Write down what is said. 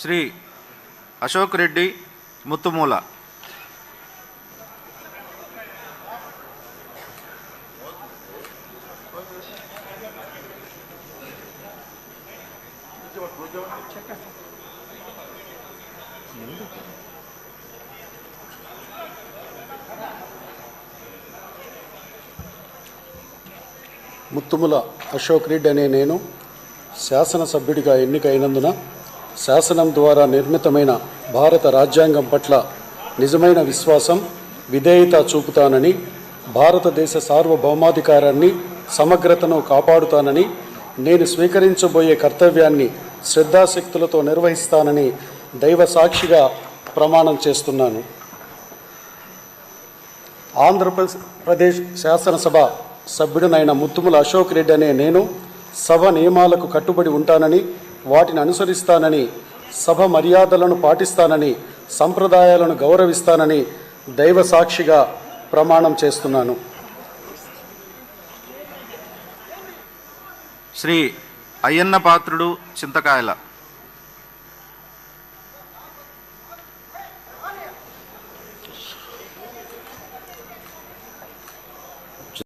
శ్రీ అశోక్ రెడ్డి ముత్తుమూల. ముత్తుమూల అశోక్ రెడ్డి అనే నేను శాసనసభ్యుడిగా ఎన్నికైనందున శాసనం ద్వారా నిర్మితమైన భారత రాజ్యాంగం పట్ల నిజమైన విశ్వాసం, విధేయత చూపుతానని, భారతదేశ సార్వభౌమాధికారాన్ని, సమగ్రతను కాపాడుతానని, నేను స్వీకరించబోయే కర్తవ్యాన్ని శ్రద్ధాశక్తులతో నిర్వహిస్తానని దైవ సాక్షిగా ప్రమాణం చేస్తున్నాను. ఆంధ్రప్రదేశ్ శాసనసభ సభ్యుడినైన ముత్తుమూల అశోక్ రెడ్డి అనే నేను సభ నియమాలకు కట్టుబడి ఉంటానని, వాటిని అనుసరిస్తానని, సభ మర్యాదలను పాటిస్తానని, సంప్రదాయాలను గౌరవిస్తానని దైవ సాక్షిగా ప్రమాణం చేస్తున్నాను. శ్రీ అయ్యన్న పాత్రుడు చింతకాయల.